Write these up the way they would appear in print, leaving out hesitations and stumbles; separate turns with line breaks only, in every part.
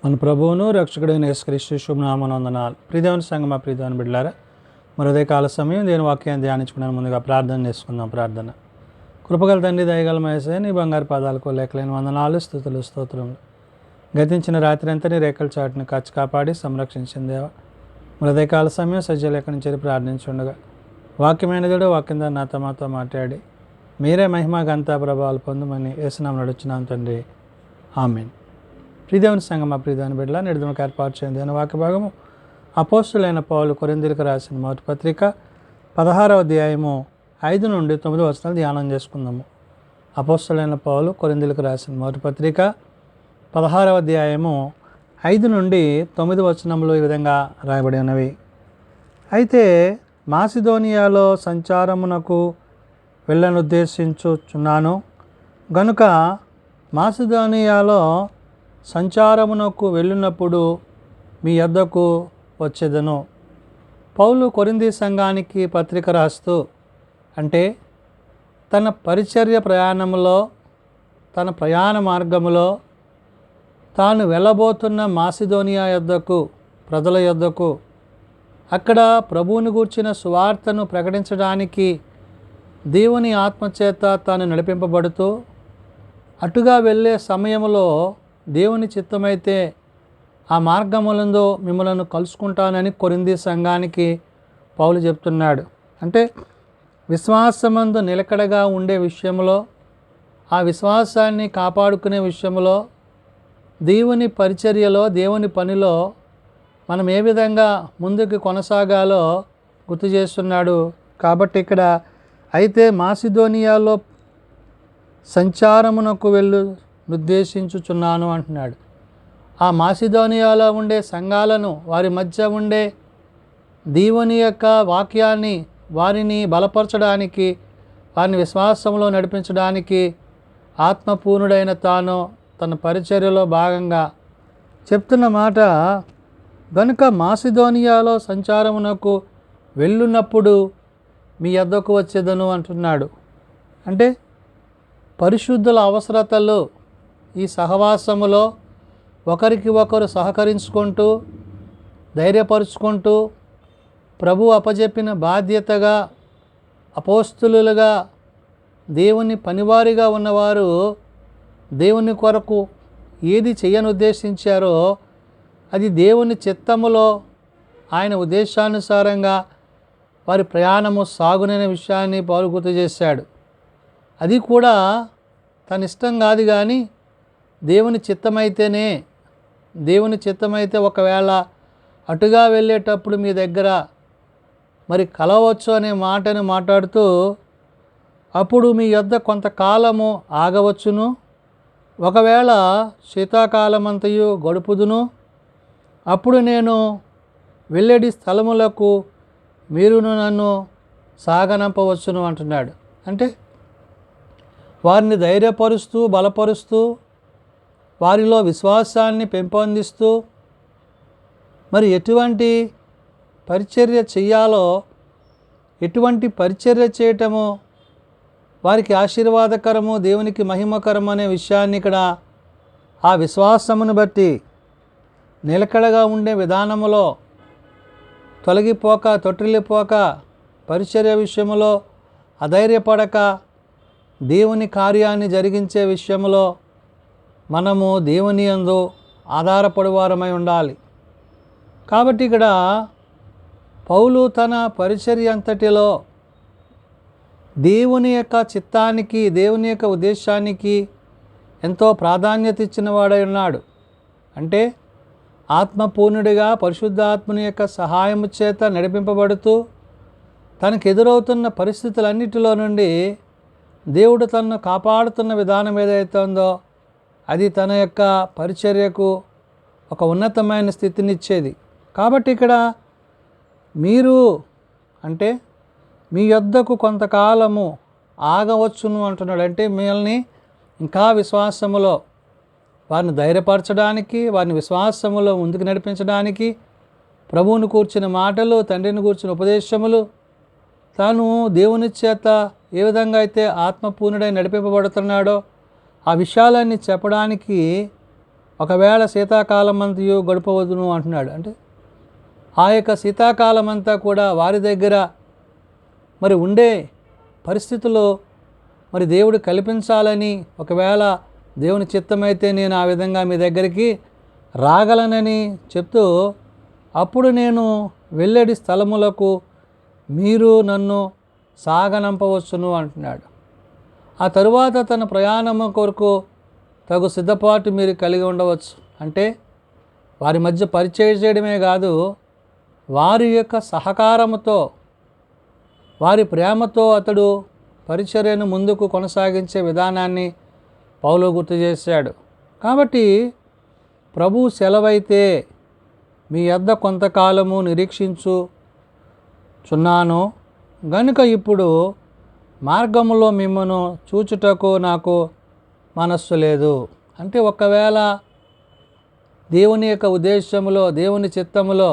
మన ప్రభువును రక్షకుడైన యేసుక్రీస్తు శుభనామనందనాలు. ప్రియదేవుని సంగమా, ప్రియదేవుని బిడ్డలారా, మరొదే కాల సమయం దేని వాక్యాన్ని ధ్యానించుకున్నాను. ముందుగా ప్రార్థన చేసుకుందాం. ప్రార్థన. కృపగల తండ్రి, దయగల మహేసే, నీ బంగారు పాదాలకు లెక్కలేని వందనాలు, స్తుతులు, స్తోత్రములు. గతించిన రాత్రి అంతా నీ రేఖల చాటును కాచి కాపాడి సంరక్షించిన దేవ, మరొదే కాల సమయం సజ్జలేఖ నుంచి ప్రార్థించుండగా వాక్యమైనదో వాక్యం ద్వారా నాతో మాతో మాట్లాడి మీరే మహిమ ఘనత ప్రభావాలు పొందమని యేసునామమున నడుచున్నాం తండ్రి. ఆమేన్. ప్రియదేవుని సంగమా, ప్రియదేవుని బిడ్డల నిర్ధమకు ఏర్పాటు చేయండి. దేని వాక్య భాగము అపోస్తులైన పౌలు కొరింథీయులకు రాసిన మొదటి పత్రిక 16వ అధ్యాయము 5 నుండి 9 వచనాలు ధ్యానం చేసుకుందాము. అపోస్తులైన పౌలు కొరింథీయులకు రాసిన మొదటి పత్రిక 16వ అధ్యాయము 5 నుండి 9 వచనములు ఈ విధంగా రాయబడి ఉన్నవి. అయితే మాసిదోనియాలో సంచారమునకు వెళ్ళనుద్దేశించుచున్నాను గనుక మాసిదోనియాలో సంచారమునకు వెళ్ళినప్పుడు మీ యొద్దకు వచ్చేదను. పౌలు కొరింథీ సంఘానికి పత్రిక రాస్తూ, అంటే తన పరిచర్య ప్రయాణంలో, తన ప్రయాణ మార్గములో తాను వెళ్ళబోతున్న మాసిదోనియా యొద్దకు, ప్రజల యొద్దకు, అక్కడ ప్రభువుని గూర్చిన సువార్తను ప్రకటించడానికి దేవుని ఆత్మచేత తాను నడిపింపబడుతూ అటుగా వెళ్ళే సమయంలో దేవుని చిత్తమైతే ఆ మార్గములందు మిమ్మలను కలుసుకుంటానని కొరింథీ సంఘానికి పౌలు చెప్తున్నాడు. అంటే విశ్వాసమందు నిలకడగా ఉండే విషయంలో, ఆ విశ్వాసాన్ని కాపాడుకునే విషయంలో, దేవుని పరిచర్యలో, దేవుని పనిలో మనం ఏ విధంగా ముందుకు కొనసాగాలో గుర్తు చేస్తున్నాడు. కాబట్టి ఇక్కడ అయితే మాసిదోనియాలో సంచారమునకు నిర్దేశించుచున్నాను అంటున్నాడు. ఆ మాసిదోనియాలో ఉండే సంఘాలను, వారి మధ్య ఉండే దేవుని యొక్క వాక్యాన్ని వారిని బలపరచడానికి, వారిని విశ్వాసంలో నడిపించడానికి ఆత్మపూర్ణుడైన తాను తన పరిచర్యలో భాగంగా చెప్తున్న మాట, గనుక మాసిదోనియాలో సంచారమునకు వెళ్ళున్నప్పుడు మీ యొద్దకు వచ్చేదను అంటున్నాడు. అంటే పరిశుద్ధుల అవసరతలు ఈ సహవాసములో ఒకరికి ఒకరు సహకరించుకుంటూ, ధైర్యపరుచుకుంటూ, ప్రభు అప్పజెప్పిన బాధ్యతగా అపోస్తులుగా దేవుని పనివారిగా ఉన్నవారు దేవుని కొరకు ఏది చేయనుద్దేశించారో అది దేవుని చిత్తములో ఆయన ఉద్దేశానుసారంగా వారి ప్రయాణము సాగుననే విషయాన్ని పౌలు గుర్తు చేశాడు. అది కూడా తన ఇష్టం కాదు, కానీ దేవుని చిత్తమైతేనే. దేవుని చిత్తమైతే ఒకవేళ అటుగా వెళ్ళేటప్పుడు మీ దగ్గర మరి కలవచ్చు అనే మాటను మాట్లాడుతూ, అప్పుడు మీ యొద్ద కొంతకాలము ఆగవచ్చును, ఒకవేళ శీతాకాలమంతయు గడుపుదును, అప్పుడు నేను వెళ్ళేడి స్థలములకు మీరును నన్ను సాగనంపవచ్చును అంటున్నాడు. అంటే వారిని ధైర్యపరుస్తూ, బలపరుస్తూ, వారిలో విశ్వాసాన్ని పెంపొందిస్తూ, మరి ఎటువంటి పరిచర్య చెయ్యాలో, ఎటువంటి పరిచర్య చేయటము వారికి ఆశీర్వాదకరము, దేవునికి మహిమకరము అనే విషయాన్ని ఇక్కడ ఆ విశ్వాసమును బట్టి నిలకడగా ఉండే విధానములో తొలగిపోక, తొట్టిల్లిపోక, పరిచర్య విషయంలో అధైర్యపడక, దేవుని కార్యాన్ని జరిగించే విషయంలో మనము దేవుని యందు ఆధారపడువారమై ఉండాలి. కాబట్టి ఇక్కడ పౌలు తన పరిచర్య అంతటిలో దేవుని యొక్క చిత్తానికి, దేవుని యొక్క ఉద్దేశానికి ఎంతో ప్రాధాన్యత ఇచ్చిన వాడై ఉన్నాడు. అంటే ఆత్మపూర్ణుడిగా పరిశుద్ధాత్మని యొక్క సహాయము చేత నడిపింపబడుతూ, తనకు ఎదురవుతున్న పరిస్థితులన్నిటిలో నుండి దేవుడు తనను కాపాడుతున్న విధానం ఏదైతే ఉందో అది తన యొక్క పరిచర్యకు ఒక ఉన్నతమైన స్థితినిచ్చేది. కాబట్టి ఇక్కడ మీరు అంటే మీ యొద్దకు కొంతకాలము ఆగవచ్చును అంటున్నాడు. అంటే మిమ్మల్ని ఇంకా విశ్వాసములో వారిని ధైర్యపరచడానికి, వారిని విశ్వాసములో ముందుకు నడిపించడానికి, ప్రభువుని కూర్చిన మాటలు, తండ్రిని కూర్చిన ఉపదేశములు, తాను దేవుని చేత ఏ విధంగా అయితే ఆత్మపూర్ణుడై నడిపింపబడుతున్నాడో ఆ విషయాలన్నీ చెప్పడానికి ఒకవేళ శీతాకాలం అంతయు గడపవద్దును అంటున్నాడు. అంటే ఆ యొక్క శీతాకాలం అంతా కూడా వారి దగ్గర మరి ఉండే పరిస్థితుల్లో మరి దేవుడు కల్పించాలని, ఒకవేళ దేవుని చిత్తమైతే నేను ఆ విధంగా మీ దగ్గరికి రాగలనని చెప్తూ, అప్పుడు నేను వెళ్ళేడి స్థలములకు మీరు నన్ను సాగనంపవచ్చును అంటున్నాడు. ఆ తరువాత తన ప్రయాణము కొరకు తగు సిద్ధపాటు మీరు కలిగి ఉండవచ్చు. అంటే వారి మధ్య పరిచయం చేయడమే కాదు, వారి యొక్క సహకారముతో, వారి ప్రేమతో అతడు పరిచర్యను ముందుకు కొనసాగించే విధానాన్ని పౌలు గుర్తు చేశాడు. కాబట్టి ప్రభు సెలవైతే మీ యొద్ద కొంతకాలము నిరీక్షించుచున్నాను గనుక ఇప్పుడు మార్గములో మిమ్మను చూచుటకు నాకు మనస్సు లేదు. అంటే ఒకవేళ దేవుని యొక్క ఉద్దేశములో, దేవుని చిత్తములో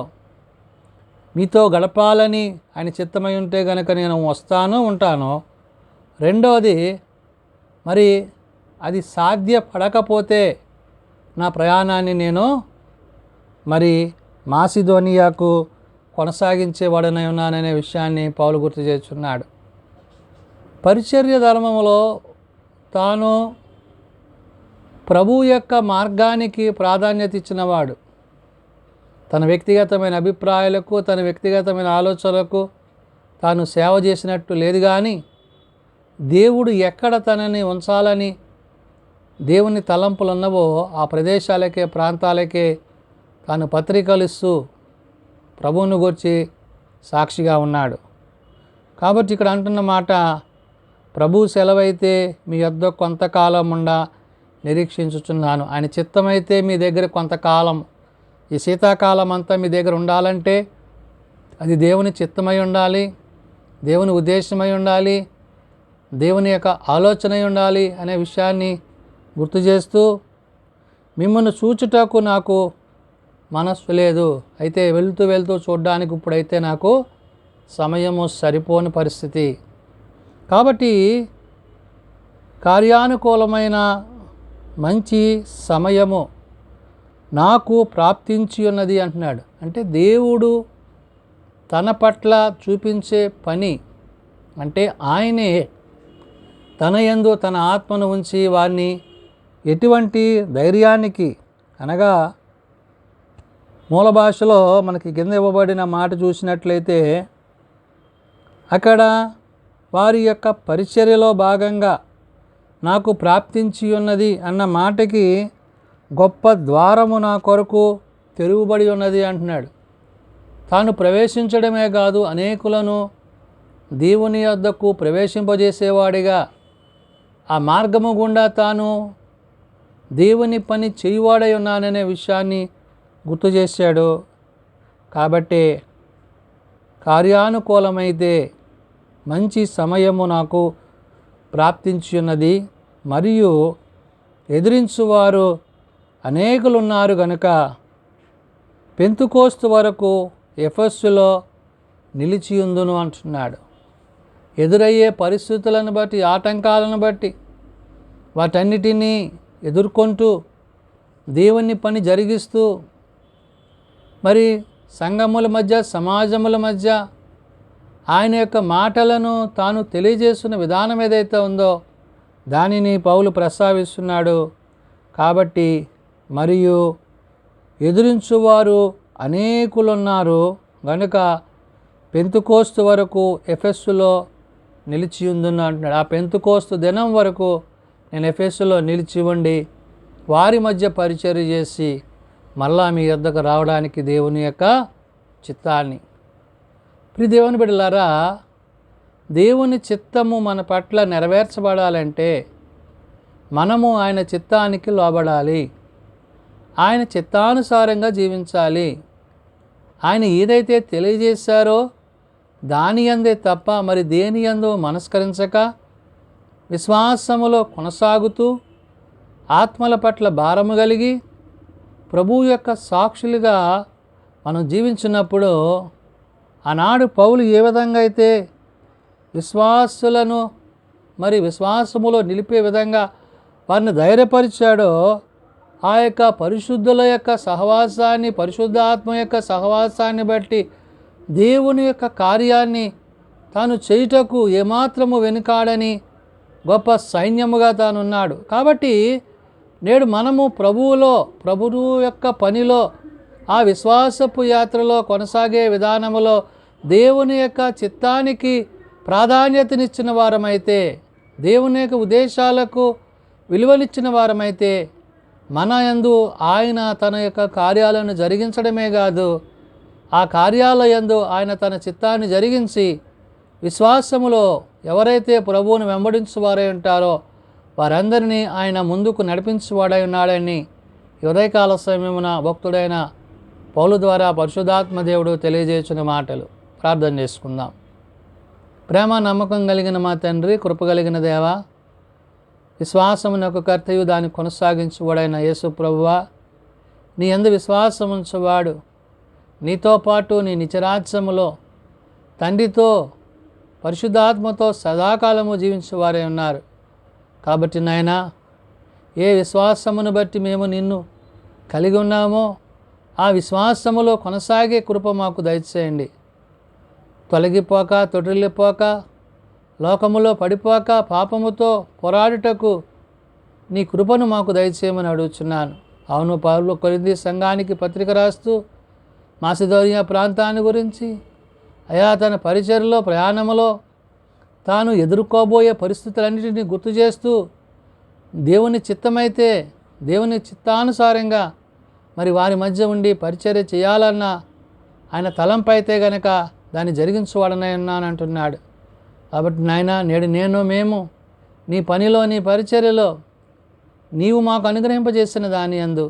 మీతో గడపాలని ఆయన చిత్తమై ఉంటే కనుక నేను ఉంటాను. రెండవది, మరి అది సాధ్యపడకపోతే నా ప్రయాణాన్ని నేను మరి మాసిదోనియాకు కొనసాగించేవాడనై ఉన్నాననే విషయాన్ని పౌలు గుర్తు చేస్తున్నాడు. పరిచర్య ధర్మములో తాను ప్రభు యొక్క మార్గానికి ప్రాధాన్యత ఇచ్చినవాడు. తన వ్యక్తిగతమైన అభిప్రాయాలకు, తన వ్యక్తిగతమైన ఆలోచనలకు తాను సేవ చేసినట్టు లేదు. కానీ దేవుడు ఎక్కడ తనని ఉంచాలని దేవుని తలంపులు ఉన్నవో ఆ ప్రదేశాలకే, ప్రాంతాలకే తాను పత్రికలు ఇస్తూ ప్రభువును గురించి సాక్షిగా ఉన్నాడు. కాబట్టి ఇక్కడ అంటున్న మాట, ప్రభు సెలవైతే మీ యొద్ద కొంతకాలం నిరీక్షించుచున్నాను. ఆయన చిత్తమైతే మీ దగ్గర కొంతకాలం, ఈ శీతాకాలం అంతా మీ దగ్గర ఉండాలంటే అది దేవుని చిత్తమై ఉండాలి, దేవుని ఉద్దేశమై ఉండాలి, దేవుని యొక్క ఆలోచన ఉండాలి అనే విషయాన్ని గుర్తు చేస్తూ, మిమ్మల్ని చూచుటకు నాకు మనస్సు లేదు, అయితే వెళ్తూ వెళ్తూ చూడడానికి ఇప్పుడైతే నాకు సమయము సరిపోని పరిస్థితి. కాబట్టి కార్యానుకూలమైన మంచి సమయము నాకు ప్రాప్తించి ఉన్నది అంటున్నాడు. అంటే దేవుడు తన పట్ల చూపించే పని, అంటే ఆయనే తన యందు తన ఆత్మను ఉంచి వారిని ఎటువంటి ధైర్యానికి, అనగా మూల భాషలో మనకి కింద ఇవ్వబడిన మాట చూసినట్లయితే అక్కడ వారి యొక్క పరిచర్యలో భాగంగా నాకు ప్రాప్తించి ఉన్నది అన్న మాటకి గొప్ప ద్వారము నా కొరకు తెరువబడి ఉన్నది అంటున్నాడు. తాను ప్రవేశించడమే కాదు, అనేకులను దేవుని యొద్దకు ప్రవేశింపజేసేవాడిగా ఆ మార్గము గుండా తాను దేవుని పని చేయువాడై ఉన్నాననే విషయాన్ని గుర్తు చేశాడు. కాబట్టి కార్యానుకూలమైతే మంచి సమయము నాకు ప్రాప్తించి ఉన్నది, మరియు ఎదిరించువారు అనేకులున్నారు గనుక పెంతుకోస్తు వరకు ఎఫెస్సులో నిలిచియుందును అంటున్నాడు. ఎదురయ్యే పరిస్థితులను బట్టి, ఆటంకాలను బట్టి వాటన్నిటినీ ఎదుర్కొంటూ దేవుని పని జరిగిస్తూ, మరి సంఘముల మధ్య, సమాజముల మధ్య ఆయన యొక్క మాటలను తాను తెలియజేస్తున్న విధానం ఏదైతే ఉందో దానిని పౌలు ప్రస్తావిస్తున్నాడు. కాబట్టి మరియు ఎదురించువారు అనేకులున్నారు గనుక పెంతుకోస్తు వరకు ఎఫెస్సులో నిలిచియుందును అంటున్నాడు. ఆ పెంతుకోస్తు దినం వరకు నేను ఎఫెస్సులో నిలిచి ఉండి వారి మధ్య పరిచర్య చేసి మళ్ళా మీ యొద్దకు రావడానికి దేవుని యొక్క చిత్తాన్ని. ప్రియ దేవుని బిడ్డలారా, దేవుని చిత్తము మన పట్ల నెరవేర్చబడాలంటే మనము ఆయన చిత్తానికి లోబడాలి, ఆయన చిత్తానుసారంగా జీవించాలి. ఆయన ఏదైతే తెలియజేశారో దాని యందే తప్ప మరి దేని యందు మనస్కరించక విశ్వాసములో కొనసాగుతూ ఆత్మల పట్ల భారము కలిగి ప్రభువు యొక్క సాక్షులుగా మనం జీవించినప్పుడు, ఆనాడు పౌలు ఏ విధంగా అయితే విశ్వాసులను మరి విశ్వాసములో నిలిపే విధంగా వారిని ధైర్యపరిచాడో ఆ యొక్క పరిశుద్ధుల యొక్క సహవాసాన్ని, పరిశుద్ధాత్మ యొక్క సహవాసాన్ని బట్టి దేవుని యొక్క కార్యాన్ని తాను చేయుటకు ఏమాత్రము వెనుకాడని గొప్ప సైన్యముగా తానున్నాడు. కాబట్టి నేడు మనము ప్రభువు యొక్క పనిలో, ఆ విశ్వాసపు యాత్రలో కొనసాగే విధానములో దేవుని యొక్క చిత్తానికి ప్రాధాన్యతనిచ్చిన వారమైతే, దేవుని యొక్క ఉద్దేశాలకు విలువనిచ్చిన వారమైతే, మన యందు ఆయన తన యొక్క కార్యాలను జరిగించడమే కాదు, ఆ కార్యాల యందు ఆయన తన చిత్తాన్ని జరిగించి విశ్వాసములో ఎవరైతే ప్రభువును వెంబడించువారై ఉంటారో వారందరినీ ఆయన ముందుకు నడిపించువాడై ఉన్నాడని ఉదయకాల సమయమున భక్తుడైన పౌలు ద్వారా పరిశుద్ధాత్మ దేవుడు తెలియజేసిన మాటలు. ప్రార్థన చేసుకుందాం. ప్రేమ నమ్మకం కలిగిన మా తండ్రి, కృప కలిగిన దేవా, విశ్వాసమునకు కర్తయు దాన్ని కొనసాగించువాడైన యేసు ప్రభువా, నీ యందు విశ్వాసం ఉంచువాడు నీతో పాటు నీ నిత్యరాజ్యములో తండ్రితో పరిశుద్ధాత్మతో సదాకాలము జీవించేవారే ఉన్నారు. కాబట్టి నాయనా, ఏ విశ్వాసమును బట్టి మేము నిన్ను కలిగి ఉన్నామో ఆ విశ్వాసములో కొనసాగే కృప మాకు దయచేయండి. తొలగిపోక, తొట్టిల్లిపోక, లోకములో పడిపోక, పాపముతో పోరాడుటకు నీ కృపను మాకు దయచేయమని అడుగుచున్నాను. అవును, పౌలు కొరింథీ సంఘానికి పత్రిక రాస్తూ మాసిదోనియా ప్రాంతాన్ని గురించి, అయా తన పరిచర్యలో ప్రయాణములో తాను ఎదుర్కోబోయే పరిస్థితులన్నింటినీ గుర్తు చేస్తూ, దేవుని చిత్తమైతే దేవుని చిత్తానుసారంగా మరి వారి మధ్య ఉండి పరిచర్య చేయాలన్న ఆయన తలంపు అయితే గనక దాన్ని జరిగించువాడనై ఉన్నానంటున్నాడు. కాబట్టి నాయన, నేడు మేము నీ పనిలో, నీ పరిచర్యలో నీవు మాకు అనుగ్రహింపజేసిన దాని యందు,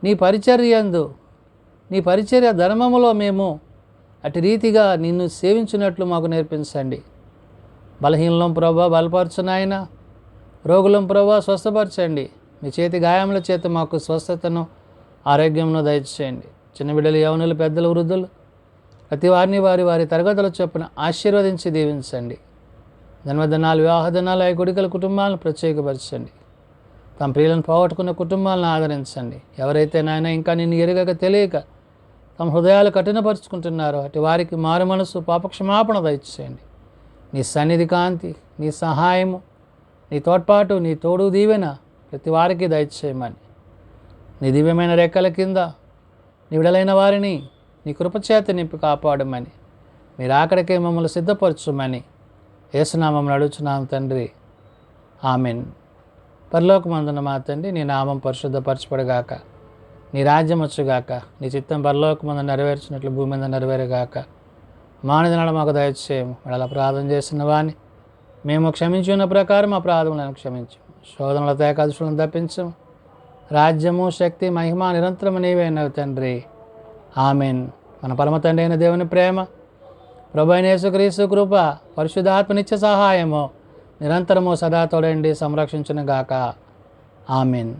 నీ పరిచర్య యందు, నీ పరిచర్య ధర్మములో మేము అటు రీతిగా నిన్ను సేవించినట్లు మాకు నేర్పించండి. బలహీనం ప్రభా బలపరచునాయన, రోగులం ప్రభా స్వస్థపరచండి. మీ చేతి గాయముల చేత మాకు స్వస్థతను, ఆరోగ్యమును దయచేయండి. చిన్న బిడ్డలు, యవనులు, పెద్దలు, వృద్ధులు ప్రతి వారిని వారి తరగతుల చొప్పున ఆశీర్వదించి దీవించండి. జన్మదినాలు, వివాహదినాలు, గుడికల కుటుంబాలను ప్రత్యేకపరచండి. తమ ప్రియులను పోగొట్టుకున్న కుటుంబాలను ఆదరించండి. ఎవరైతే నాయన ఇంకా నిన్ను ఎరగక తెలియక తమ హృదయాలు కఠినపరుచుకుంటున్నారో అటు వారికి మారు మనసు, పాపక్షమాపణ దయచేయండి. నీ సన్నిధి కాంతి, నీ సహాయము, నీ తోడ్పాటు, నీ తోడు దీవెన ప్రతి వారికి దయచేయమని, నీ దివ్యమైన రెక్కల కింద నీ విడలైన వారిని నీ కృపచేత నింపి కాపాడమని, మీరు అక్కడికే మమ్మల్ని సిద్ధపరచుమని యేసునామమున అడుగుచున్నాం తండ్రి. ఆమెన్. పరలోకమందున్న మా తండ్రి, నీ నామం పరిశుద్ధపరచబడుగాక, నీ రాజ్యం వచ్చుగాక, నీ చిత్తం పరలోకమందు నెరవేర్చినట్లు భూమి మీద నెరవేరుగాక. మానదినాడు మాకు దయచేయము. అలా ప్రార్థన చేసిన వాడిని మేము క్షమించున్న ప్రకారం మా ప్రార్థనలను క్షమించు. శోధనలతో ఏకాదశులను తప్పించము. రాజ్యము, శక్తి, మహిమ నిరంతరము నీవేనవి తండ్రి. ఆమెన్. మన పరమ తండ్రి అయిన దేవుని ప్రేమ, ప్రభు అయిన యేసుక్రీస్తు కృప, పరిశుద్ధాత్మ నిత్య సహాయము నిరంతరము సదా తోడండి సంరక్షించునుగాక. ఆమెన్.